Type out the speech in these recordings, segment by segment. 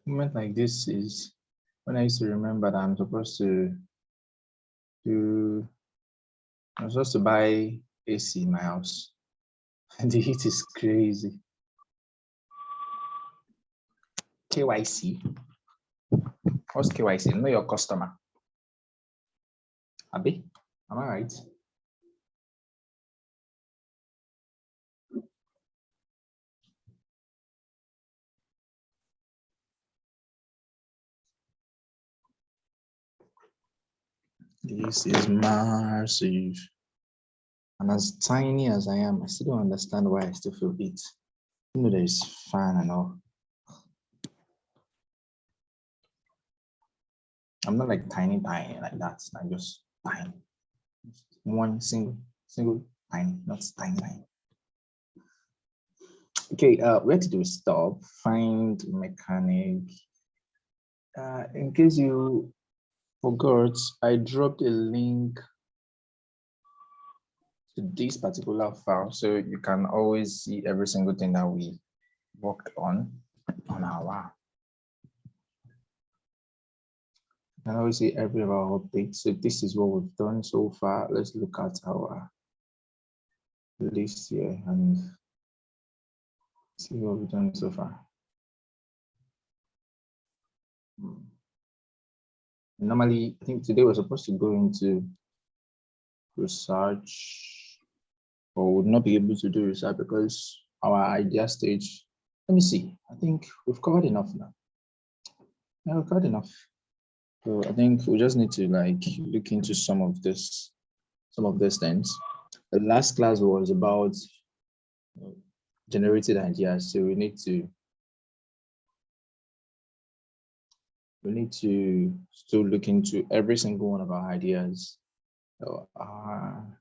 Moment like this is when I used to remember that I'm supposed to do, I'm supposed to buy AC in my house. And the heat is crazy. KYC. What's KYC? Know your customer. Abi, am I right? This is massive. And as tiny as I am, I still don't understand why I still feel it. You know, there is fan and all. I'm not like tiny like that. I'm just tiny. One single tiny, not tiny. Okay, where did we stop? Find mechanic. In case you forgot, I dropped a link to this particular file, so you can always see every single thing that we worked on our. You can always see every of our updates. So this is what we've done so far. Let's look at our list here and see what we've done so far. Normally, I think today we're supposed to go into research, but we would not be able to do research because our idea stage. Let me see. I think we've covered enough now. Yeah, we've covered enough. So I think we just need to like look into some of these things. The last class was about generated ideas, so we need to still look into every single one of our ideas. So,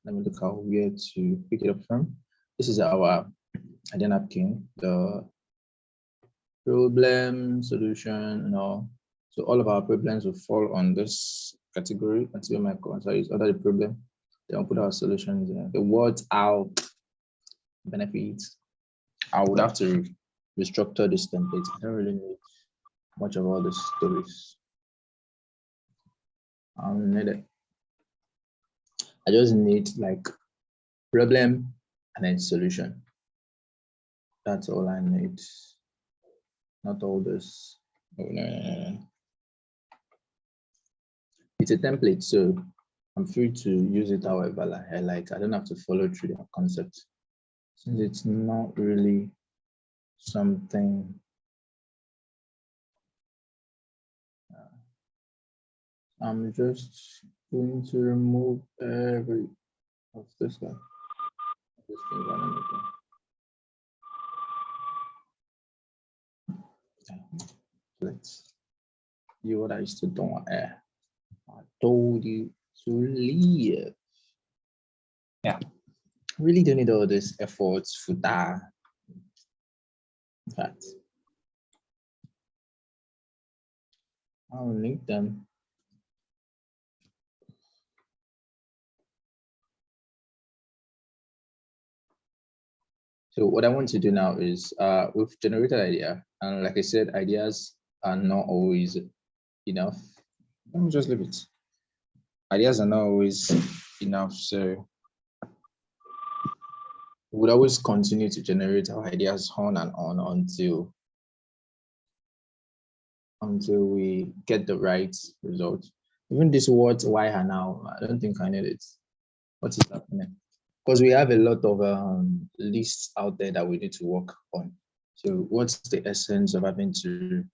let me look at where to pick it up from. This is our idea napkin, the problem, solution, and all. So all of our problems will fall on this category until my answer is under the problem. Then we'll put our solutions in. The words out, benefits. I would have to restructure this template. I don't really need much of all the stories. I don't need it. I just need like problem and then solution. That's all I need. Not all this. Oh, no. It's a template, so I'm free to use it however I like. I don't have to follow through the concept since it's not really something. I'm just going to remove every of this guy. This thing running again. Let's see what I used to do. I told you to leave. Yeah, really don't need all this efforts for that. In fact, I'll link them. So what I want to do now is we've generated idea, and like I said, ideas are not always enough. Let me just leave it. Ideas are not always enough, so we would always continue to generate our ideas on and on until we get the right result. Even this what, why, and now, I don't think I need it. What is happening? Because we have a lot of lists out there that we need to work on. So what's the essence of having to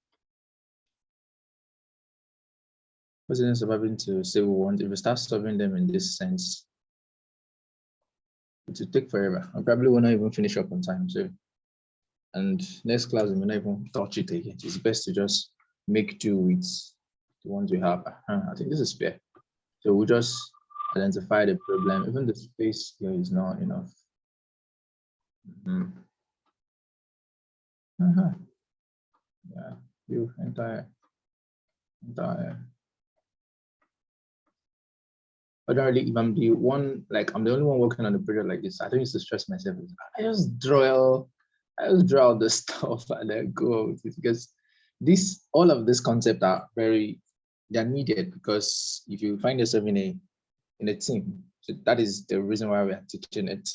say we want, if we start solving them in this sense, it will take forever. I probably will not even finish up on time. So, and next class, we may not even touch it again. It's best to just make do with the ones we have. I think this is fair. So we just identify the problem. Even the space here is not enough. Yeah, you entire. Ordinarily, if I'm the one, like I'm the only one working on a project like this, I don't used to stress myself. I just draw all the stuff and then go with it because all of these concepts are they're needed, because if you find yourself in a team, so that is the reason why we are teaching it.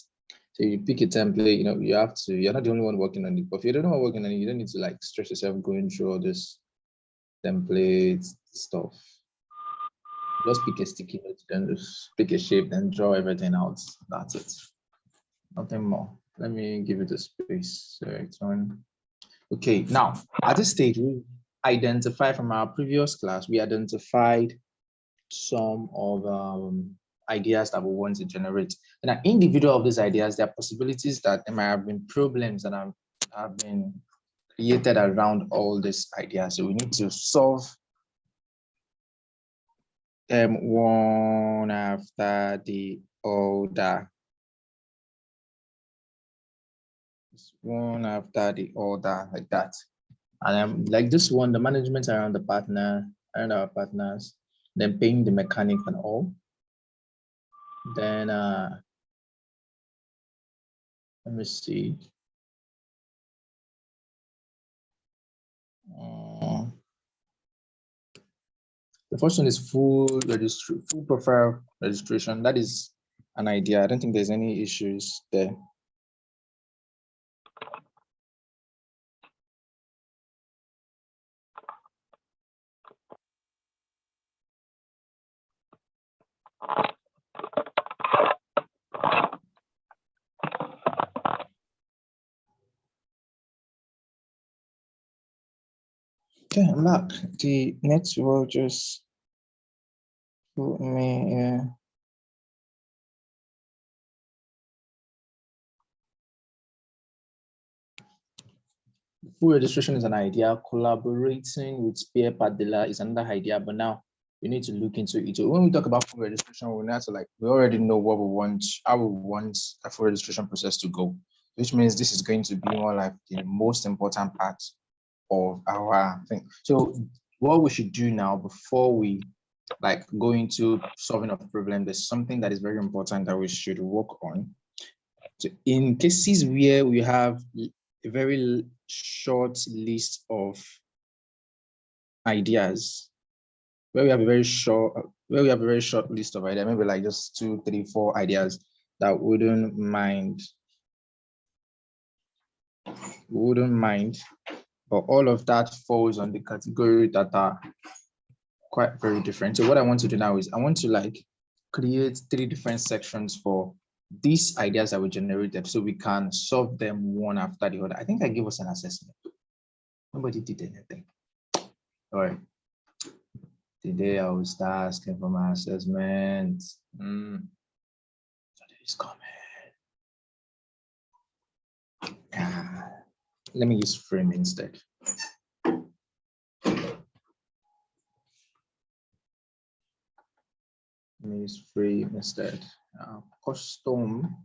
So you pick a template, you're not the only one working on it. But if you're the only one working on it, you don't need to like stress yourself going through all this templates stuff. Just pick a sticky note, then just pick a shape, then draw everything out. That's it. Nothing more. Let me give it a space. So it's on. Okay, now at this stage, we identified from our previous class, we identified some of ideas that we want to generate. And an individual of these ideas, there are possibilities that there might have been problems that have been created around all these ideas. So we need to solve them one after the other. One after the other, like that. And like this one, the management around around our partners, then paying the mechanic and all. Then let me see. The first one is full profile registration. That is an idea. I don't think there's any issues there. Okay, I'm back. The next will just put me full registration is an idea. Collaborating with peer dealer is another idea, but now we need to look into it. So when we talk about full registration, we have to we already know what we want, how we want a full registration process to go, which means this is going to be more like the most important part of our thing. So what we should do now before we go into solving a problem, there's something that is very important that we should work on. So in cases where we have a very short list of ideas, where we have a very short list of ideas, maybe like just 2, 3, 4 ideas that we wouldn't mind, but all of that falls on the category that are quite very different. So what I want to do now is I want to create 3 different sections for these ideas that we generated, so we can solve them one after the other. I think I gave us an assessment. Nobody did anything. All right. Today I will start asking for my assessment. Today's coming. Let me use frame instead. Let me use frame instead. Custom.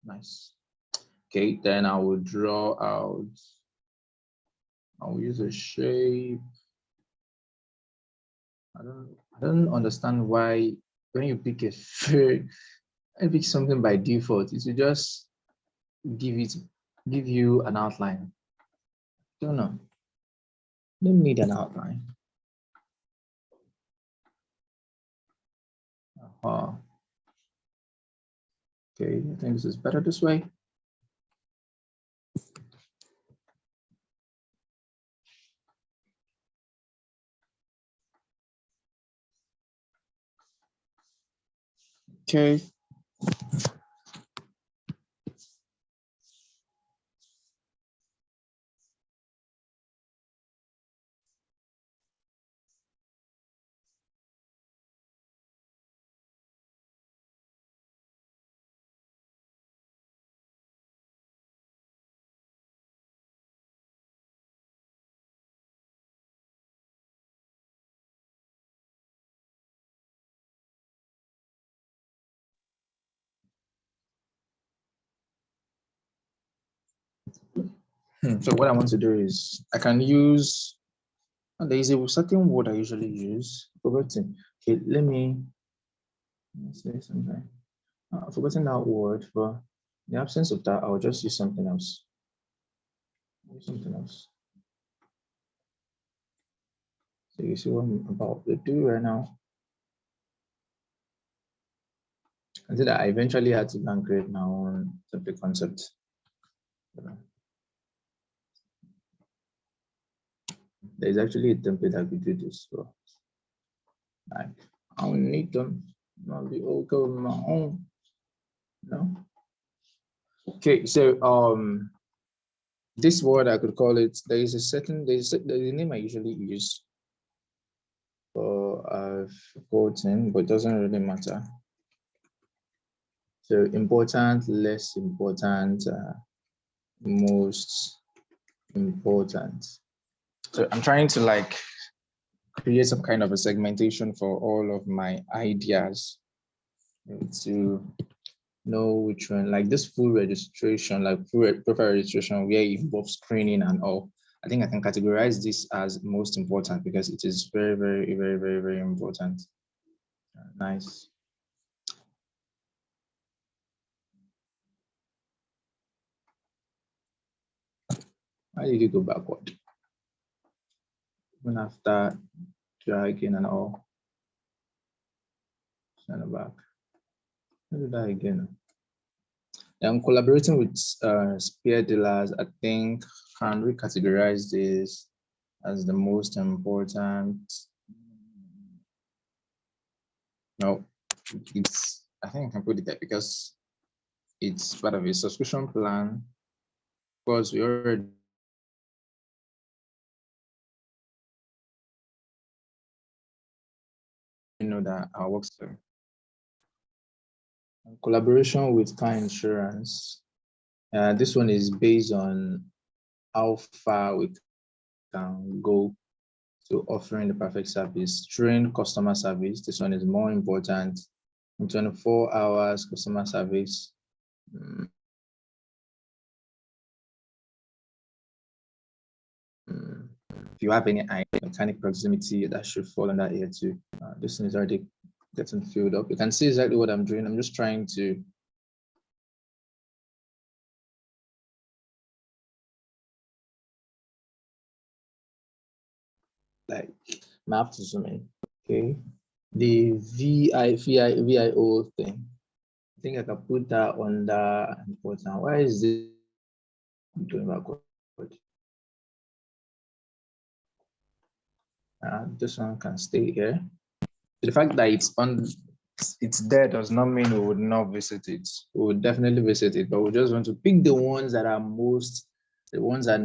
Nice. Okay, then I will draw out. I will use a shape. I don't understand why when you pick something by default, it will just give you an outline. I don't know. You don't need an outline. Okay, I think this is better this way. Okay. So what I want to do is I can use, there is a certain word I usually use. Forgotten. Okay, let me say something. I've forgotten that word, but in the absence of that, I'll just use something else. So you see what I'm about to do right now. Until I eventually had to go create my own template concept. There's actually a template that could do this. So like I don't need them. I'll be okay with my own. No. Okay, so this word I could call it. There's a name I usually use for quoting, but it doesn't really matter. So important, less important, most important. So I'm trying to like create some kind of a segmentation for all of my ideas to know which one, like this full registration, like full profile registration where it involves screening and all. I think I can categorize this as most important because it is very, very, very, very, very important. Nice. Why did you go backward? Even after dragging and all. Send it back. Do that again. I'm collaborating with spear dealers. I think can we categorize this as the most important? No, it's I think I can put it there because it's part of a subscription plan. Of course, we already know that our works there. Collaboration with car insurance. This one is based on how far we can go to offering the perfect service. Train customer service. This one is more important. In 24 hours customer service. If you have any mechanic proximity, that should fall under here too. This one is already getting filled up. You can see exactly what I'm doing. I'm just trying to like map to zoom in. Okay. The VIO thing. I think I can put that under important. Why is this doing backward? This one can stay here. The fact that it's there does not mean we would not visit it. We would definitely visit it, but we just want to pick the ones that are the ones that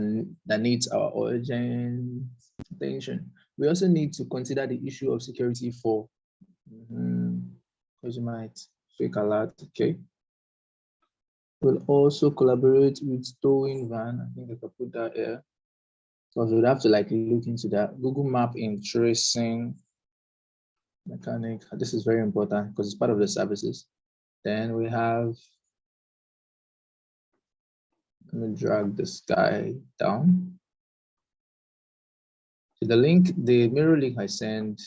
needs our urgent attention. We also need to consider the issue of security for because you might fake a lot. Okay. We'll also collaborate with towing van. I think I can put that here. So we would have to like look into that. Google Map in tracing mechanic. This is very important because it's part of the services. Then we have, let me drag this guy down. So the link, the mirror link I sent,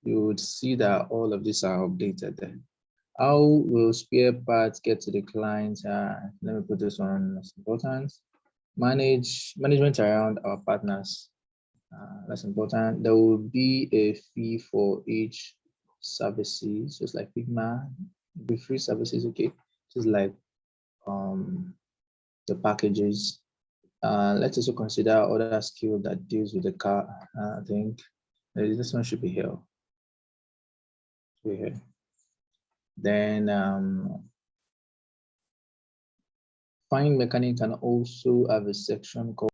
you would see that all of these are updated there. How will spare parts get to the client? Let me put this one as important. Management around our partners. That's important. There will be a fee for each services, just like Figma. Be free services, okay? Just like the packages. Let's also consider other skill that deals with the car. I think this one should be here. Then Find Mechanic can also have a section called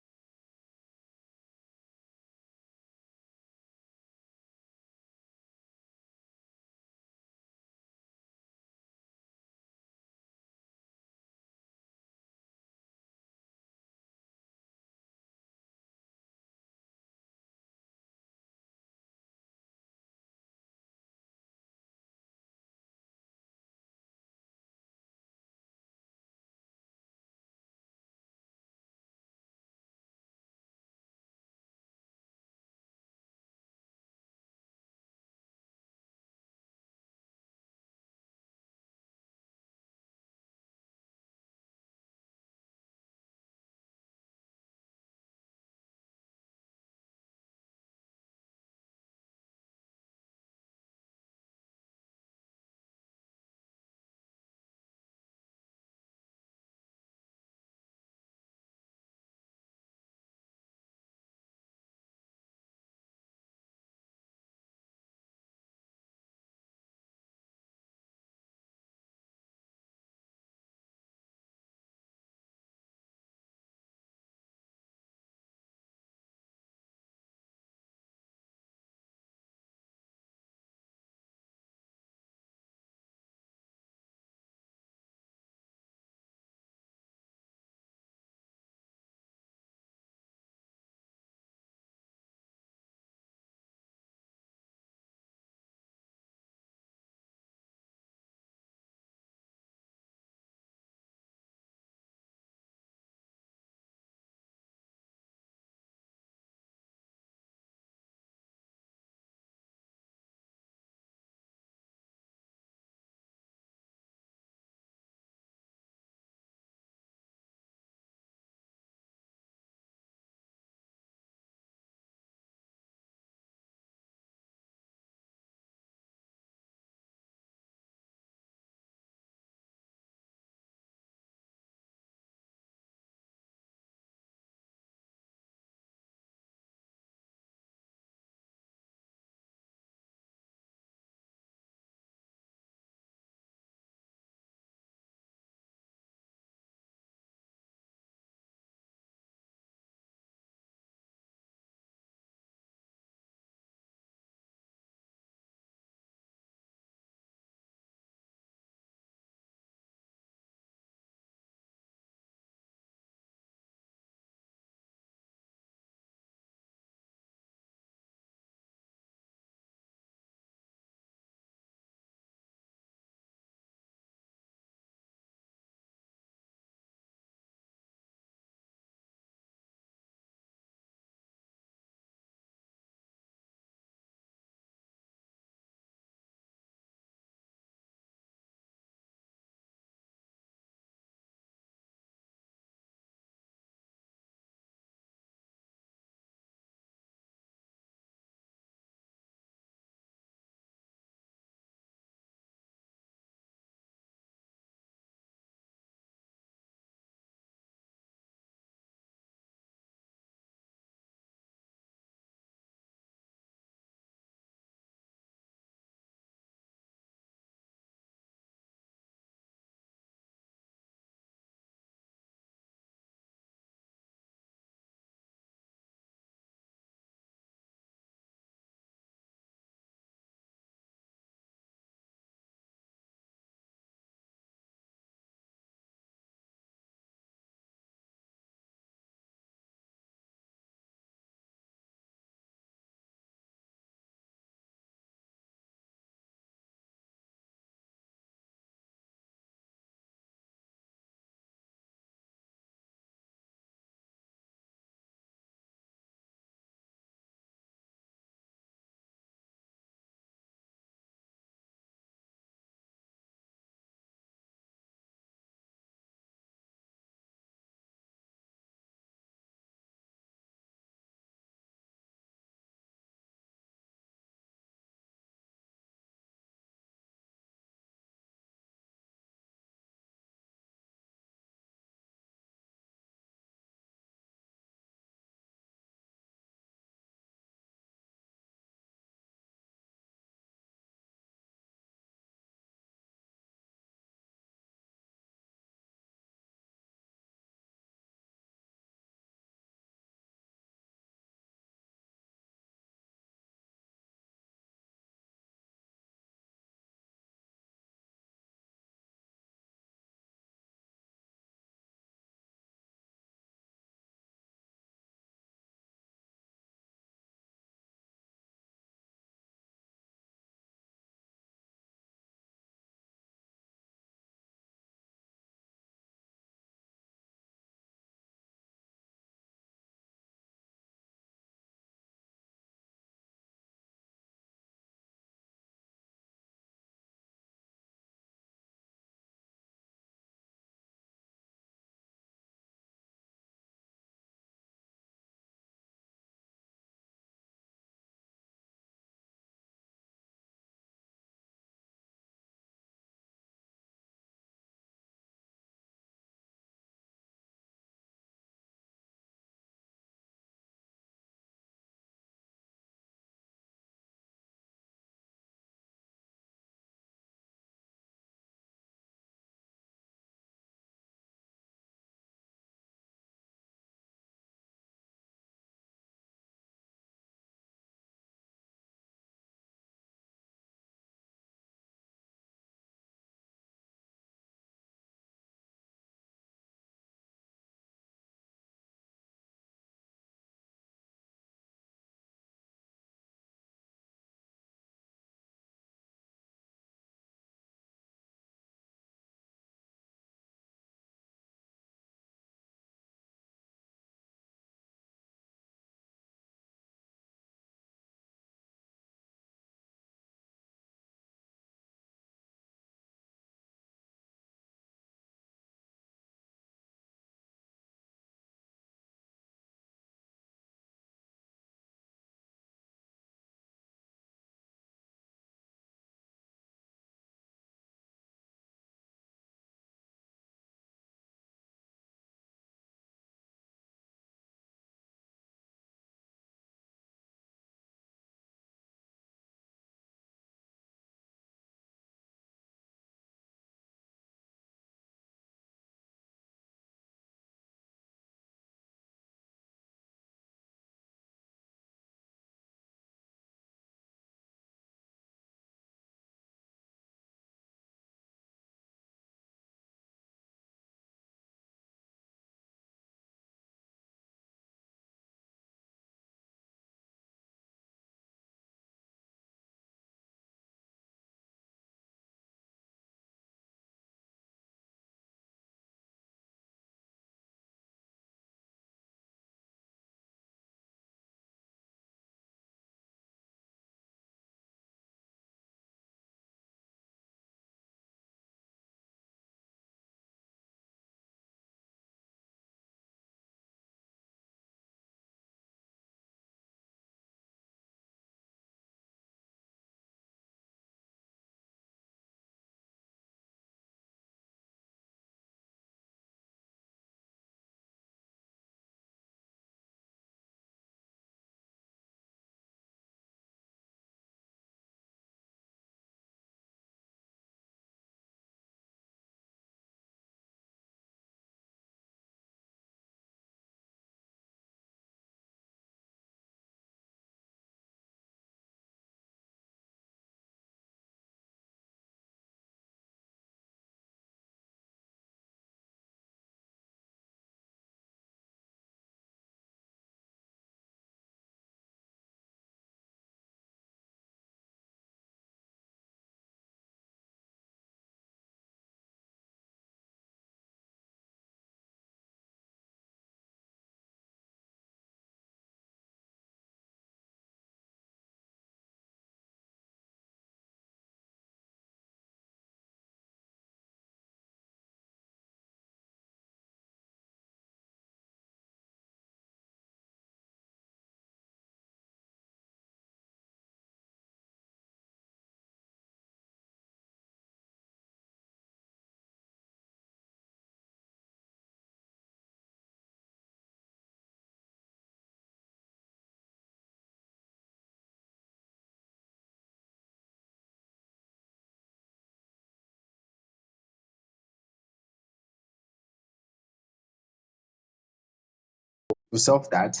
We solved that.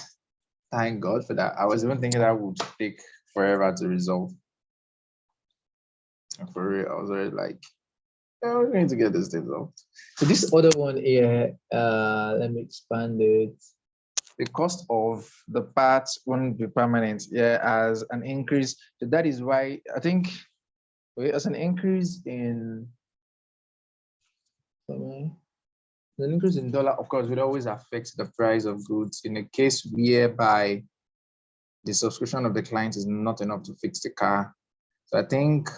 Thank God for that. I was even thinking that would take forever to resolve. And for real, I was already like, yeah, we're going to get this thing solved. So this other one here, let me expand it. The cost of the parts won't be permanent, yeah, as an increase. So that is why I think as an increase in the increase in dollar, of course, would always affect the price of goods in a case whereby the subscription of the client is not enough to fix the car. So I think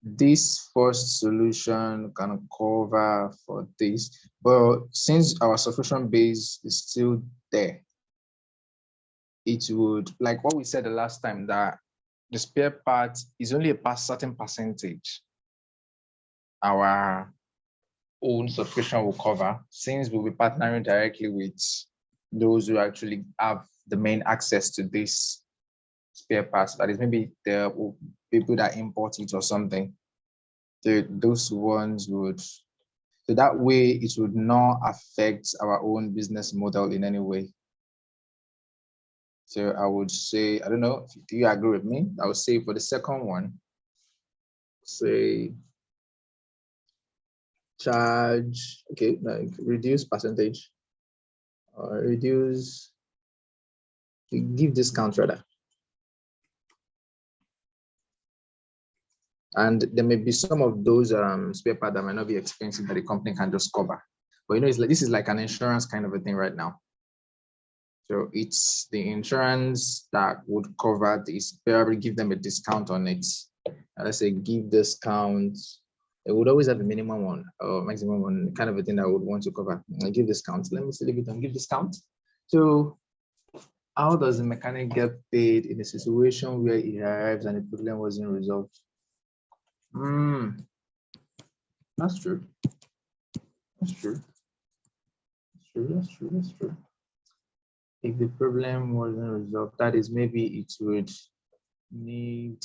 this first solution can cover for this, but since our subscription base is still there, it would, like what we said the last time, that the spare part is only a certain percentage our own subscription will cover, since we'll be partnering directly with those who actually have the main access to this spare parts. That is maybe the people that import it or something. Those ones would, so that way it would not affect our own business model in any way. So I would say, I don't know, do you agree with me? I would say for the second one, say charge, okay, like reduce percentage or reduce, give discount rather. And there may be some of those spare parts that might not be expensive that the company can just cover. But you know, it's like, this is like an insurance kind of a thing right now. So it's the insurance that would cover this, probably give them a discount on it. And let's say give discount, it would always have a minimum one or maximum one, kind of a thing that I would want to cover. Give discount. Let me see if it can give discount. So how does the mechanic get paid in a situation where he arrives and the problem wasn't resolved? That's true. That's true. That's true. If the problem wasn't resolved, that is, maybe it would need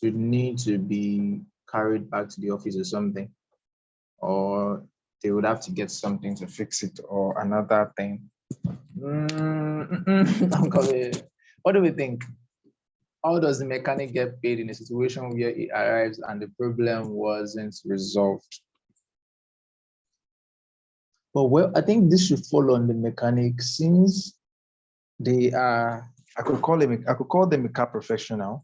to be carried back to the office or something, or they would have to get something to fix it or another thing. What do we think? How does the mechanic get paid in a situation where he arrives and the problem wasn't resolved? Well, I think this should fall on the mechanic, since they are, I could call them a car professional.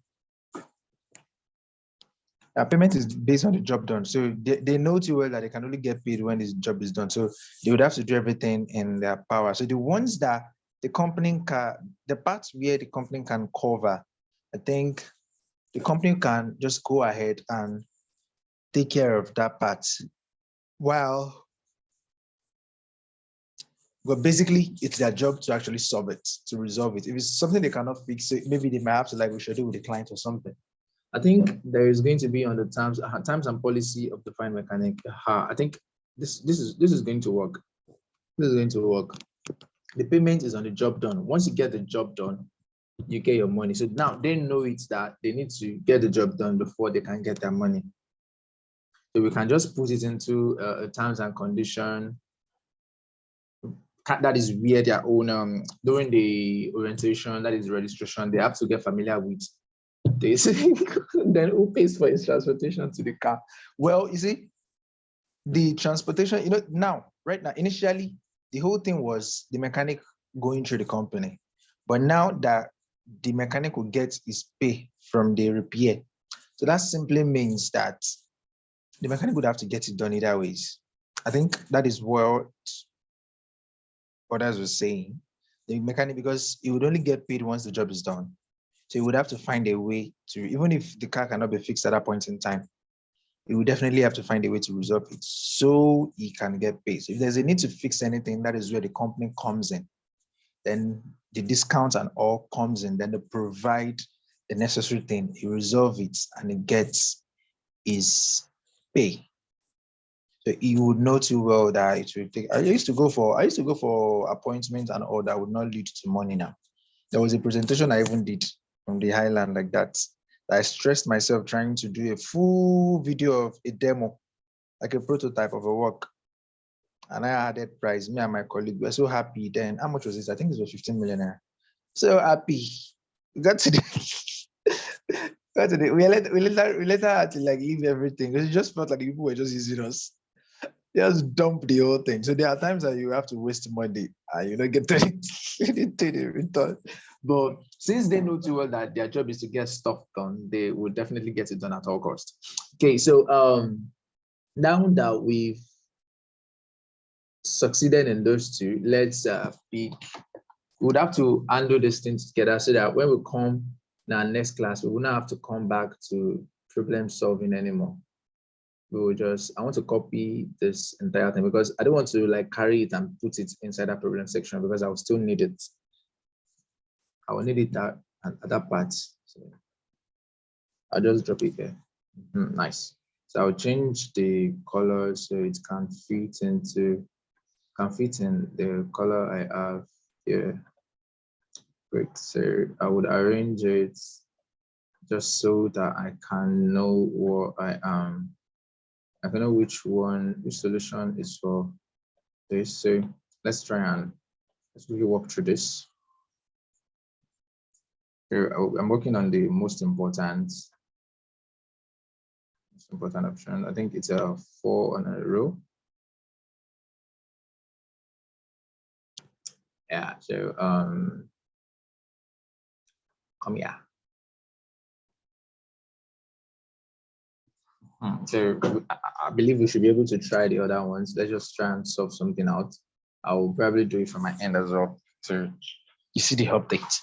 Payment is based on the job done. So they know too well that they can only get paid when this job is done. So they would have to do everything in their power. So the ones that the company can, the parts where the company can cover, I think the company can just go ahead and take care of that part. Well, but basically it's their job to actually solve it, to resolve it. If it's something they cannot fix, maybe they might have to like reschedule with the client or something. I think there is going to be on the terms and policy of the fine mechanic. I think this is going to work. This is going to work. The payment is on the job done. Once you get the job done, you get your money. So now they know it's that they need to get the job done before they can get their money. So we can just put it into a terms and condition. That is where their own during the orientation, that is registration, they have to get familiar with this. Then who pays for his transportation to the car? Well, you see, the transportation, now, right now, initially, the whole thing was the mechanic going through the company. But now that the mechanic will get his pay from the repair. So that simply means that the mechanic would have to get it done either ways. I think that is what others were saying. The mechanic, because he would only get paid once the job is done. So he would have to find a way to, even if the car cannot be fixed at that point in time, he would definitely have to find a way to resolve it so he can get paid. So if there's a need to fix anything, that is where the company comes in. Then the discount and all comes in, then they provide the necessary thing, he resolve it, and he gets his pay. So he would know too well that it will take. I used to go for appointments and all that would not lead to money now. There was a presentation I even did from the Highland like that. I stressed myself trying to do a full video of a demo, like a prototype of a work. and I added price. Me and my colleague were so happy. Then how much was this? I think it was 15 million naira. So happy. We got to the got to the, we later had to like leave everything. It just felt like the people were just using us. Just dump the whole thing. So there are times that you have to waste money and you don't get anything in return. But since they know too well that their job is to get stuff done, they will definitely get it done at all costs. Okay, so now that we've succeeded in those two, let's pick. We would have to handle these things together so that when we come in our next class, we will not have to come back to problem solving anymore. We will just, I want to copy this entire thing because I don't want to like carry it and put it inside that problem section because I will still need it. I will need it at that part. So I'll just drop it here. Nice. So I'll change the color so it can fit in the color I have here. Great. So I would arrange it just so that I can know what I am. I can know which solution is for this. So let's really work through this. So I'm working on the most important option. I think it's a 4 on a row. Yeah, so come here. So I believe we should be able to try the other ones. Let's just try and solve something out. I will probably do it from my end as well. So you see the update.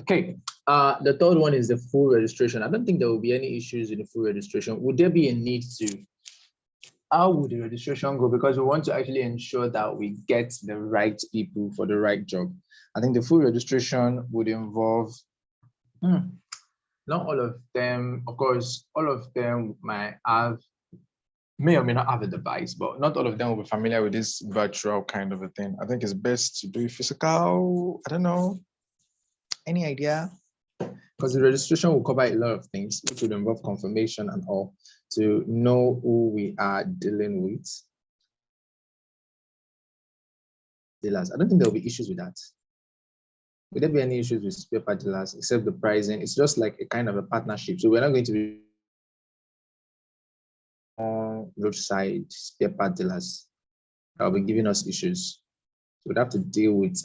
Okay. The third one is the full registration. I don't think there will be any issues in the full registration. Would there be a need to? How would the registration go? Because we want to actually ensure that we get the right people for the right job. I think the full registration would involve not all of them, of course, all of them may or may not have a device, but not all of them will be familiar with this virtual kind of a thing. I think it's best to do physical. I don't know. Any idea? Because the registration will cover a lot of things, which would involve confirmation and all, to know who we are dealing with. Dealers. I don't think there will be issues with that. Will there be any issues with spare part dealers except the pricing? It's just like a kind of a partnership. So we're not going to be roadside spare part dealers that will be giving us issues. So we'd have to deal with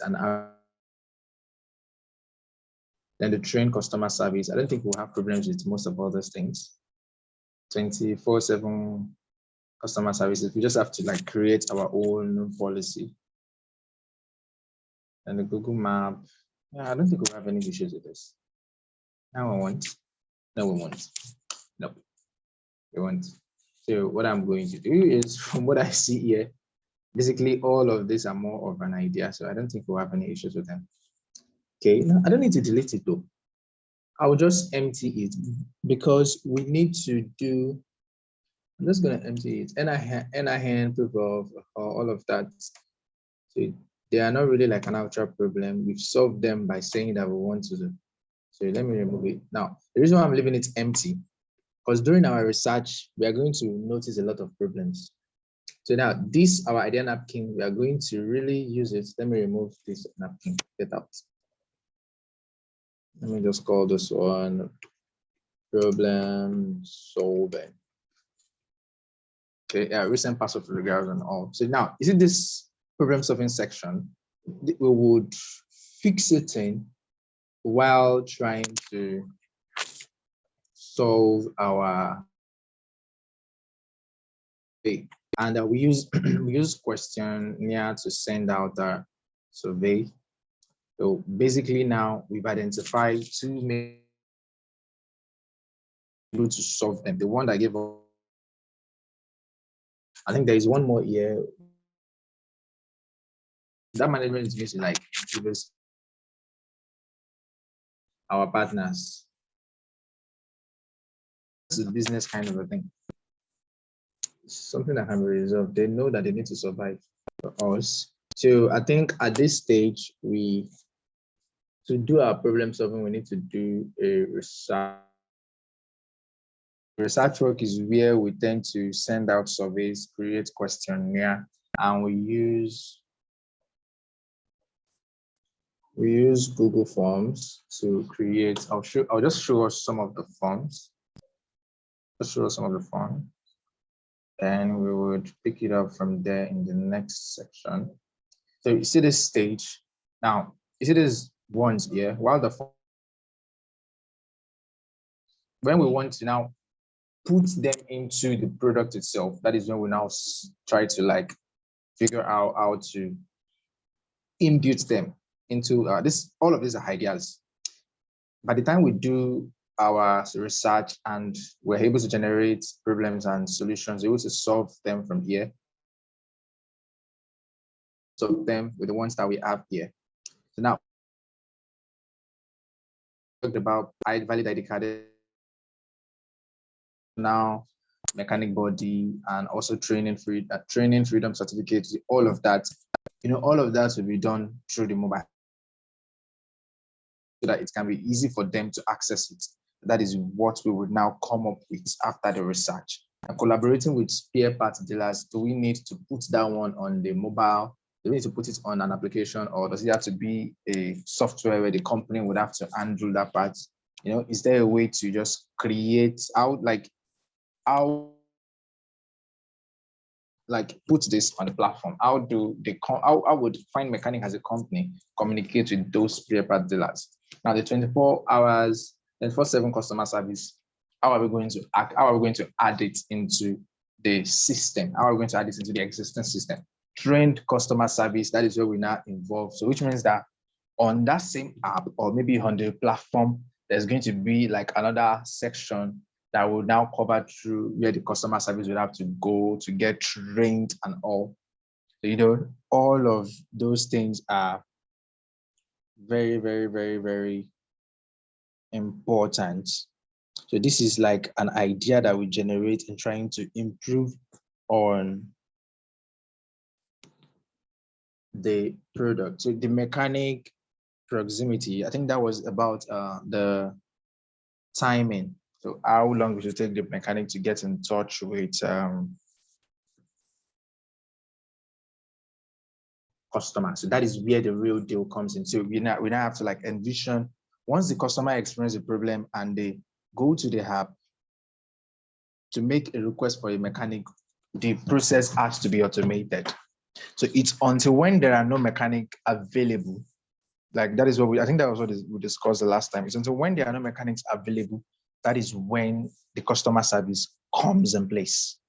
then the train customer service. I don't think we'll have problems with most of all those things. 24/7 customer services. We just have to like create our own policy. And the Google Map. Yeah, I don't think we'll have any issues with this. Now we won't. No, we won't. Nope. We won't. So what I'm going to do is, from what I see here, basically all of these are more of an idea. So I don't think we'll have any issues with them. Okay, no, I don't need to delete it though. I'll just empty it because we need to do, I'm just going to empty it. NIN, proof of all of that. So they are not really like an actual problem. We've solved them by saying that we want to do. So let me remove it. Now, the reason why I'm leaving it empty, because during our research, we are going to notice a lot of problems. So now this, our idea napkin, we are going to really use it. Let me remove this napkin, get out. Let me just call this one problem solving. Okay, yeah, recent pass of regards and all. So now, is it this problem solving section? We would fix it in while trying to solve our and we use questionnaire to send out our survey. So basically now we've identified two main able to solve them. The one that gave us, I think there is one more here. That management is basically like our partners. It's a business kind of a thing. It's something that can be resolved. They know that they need to survive for us. So I think at this stage, to do our problem solving, we need to do a research. Research work is where we tend to send out surveys, create questionnaire, and we use Google Forms to create. I'll just show us some of the forms. Just show us some of the forms. Then we would pick it up from there in the next section. So you see this stage. Now, you see these ones here, while when we want to now put them into the product itself, that is when we now try to like figure out how to input them into this. All of these are ideas. By the time we do our research and we're able to generate problems and solutions, we're able to solve them from here. Solve them with the ones that we have here. So now, talked about valid ID card, now mechanic body, and also training freedom certificates. All of that, all of that will be done through the mobile, so that it can be easy for them to access it. That is what we would now come up with after the research. And collaborating with spare parts dealers, do we need to put that one on the mobile? Do we need to put it on an application, or does it have to be a software where the company would have to handle that part? Is there a way to just create out how put this on the platform? How would Find Mechanic as a company communicate with those spare part dealers? Now the 24/7 customer service, how are we going to add it into the system? How are we going to add it into the existing system? Trained customer service, that is where we now involve. So which means that on that same app, or maybe on the platform, there's going to be like another section that will now cover through where the customer service will have to go to get trained and all. So, all of those things are very, very, very, very important. So this is like an idea that we generate in trying to improve on the product. So the mechanic proximity, I think that was about the timing. So how long we should take the mechanic to get in touch with customers. So that is where the real deal comes in. So we now have to like envision, once the customer experiences a problem and they go to the app to make a request for a mechanic, the process has to be automated. So it's until when there are no mechanic available, like that is what I think that was what we discussed the last time. It's until when there are no mechanics available, that is when the customer service comes in place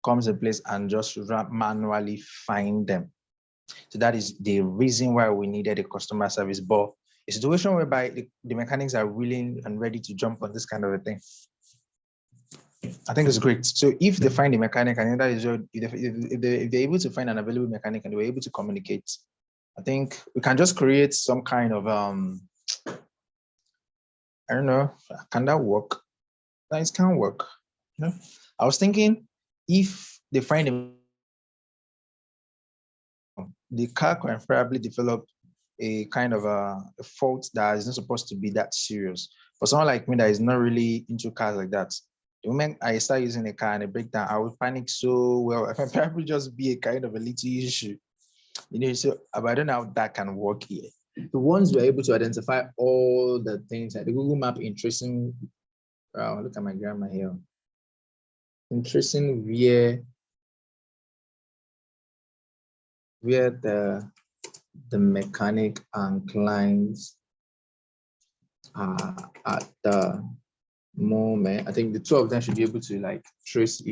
and just manually find them. So that is the reason why we needed a customer service. But a situation whereby the mechanics are willing and ready to jump on this kind of a thing, I think it's great. So if they find a mechanic, and that is if they're able to find an available mechanic and they were able to communicate, I think we can just create some kind of I don't know, can that work? That can work. I was thinking, if they find the car can probably develop a kind of a fault that is not supposed to be that serious. For someone like me that is not really into cars like that, the moment I start using a car and it breaks down, I would panic so well. It can probably just be a kind of a little issue. So I don't know how that can work here. The ones we're able to identify all the things, like the Google Map in tracing, look at my grandma here. In tracing where the mechanic and clients are at the moment. I think the two of them should be able to like trace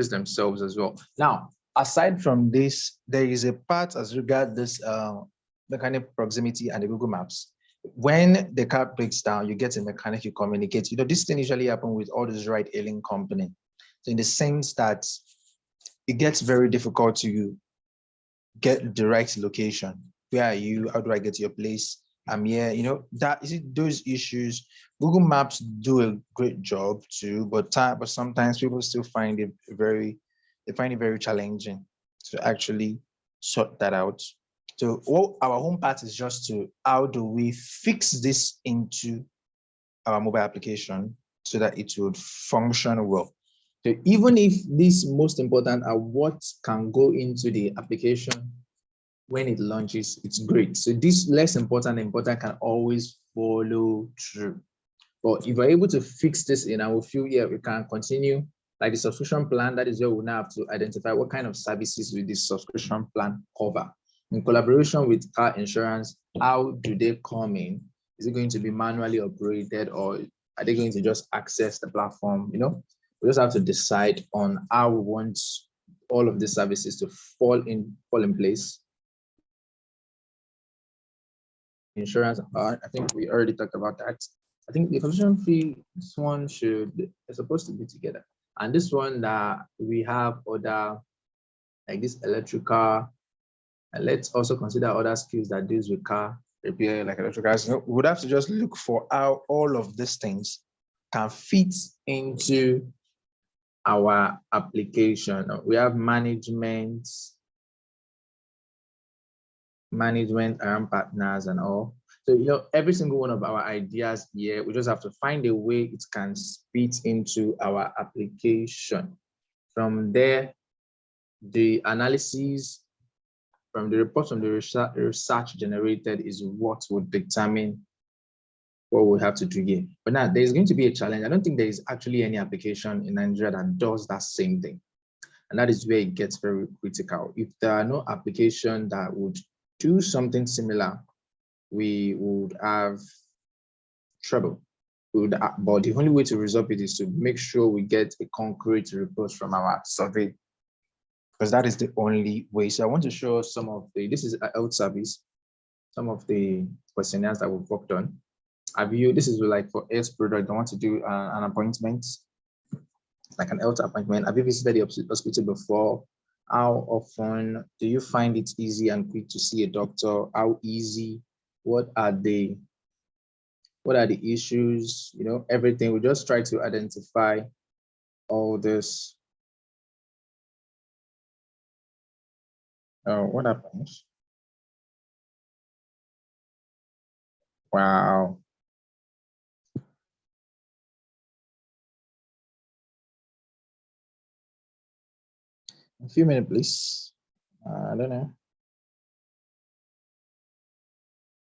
themselves as well. Now, aside from this, there is a part as regard this mechanic proximity and the Google Maps. When the car breaks down, you get a mechanic, you communicate. This thing usually happens with all these ride-hailing company. So in the sense that it gets very difficult to get the right location. Where are you? How do I get to your place? I'm here. Those issues. Google Maps do a great job too, but sometimes people still find it very challenging to actually sort that out. So our home part is just how do we fix this into our mobile application so that it would function well. So even if these most important are what can go into the application when it launches, it's great. So this less important can always follow through. But if we're able to fix this in our few years, we can continue like the subscription plan. That is where we now have to identify what kind of services will this subscription plan cover. In collaboration with car insurance, how do they come in? Is it going to be manually operated, or are they going to just access the platform? You know, we just have to decide on how we want all of the services to fall in place. Insurance, I think we already talked about that. I think the consultation fee, this one is supposed to be together. And this one that we have other, like this electrical, and let's also consider other skills that deals with car repair, like electrical. Guys, we would have to just look for how all of these things can fit into our application. We have management around partners and all. So, you know, every single one of our ideas here, we just have to find a way it can fit into our application. From there, the analysis from the reports from the research generated is what would determine what we have to do here. But now there's going to be a challenge. I don't think there is actually any application in Nigeria that does that same thing. And that is where it gets very critical. If there are no application that would do something similar, we would have trouble. But the only way to resolve it is to make sure we get a concrete report from our survey, because that is the only way. So I want to show some of this is a health service, some of the questionnaires that we've worked on. This is like for health product, I want to do an appointment, like an health appointment. Have you visited the hospital before? How often do you find it easy and quick to see a doctor? How easy? What are the issues? You know, everything. We just try to identify all this. Oh, what happens? Wow. A few minutes, please. I don't know.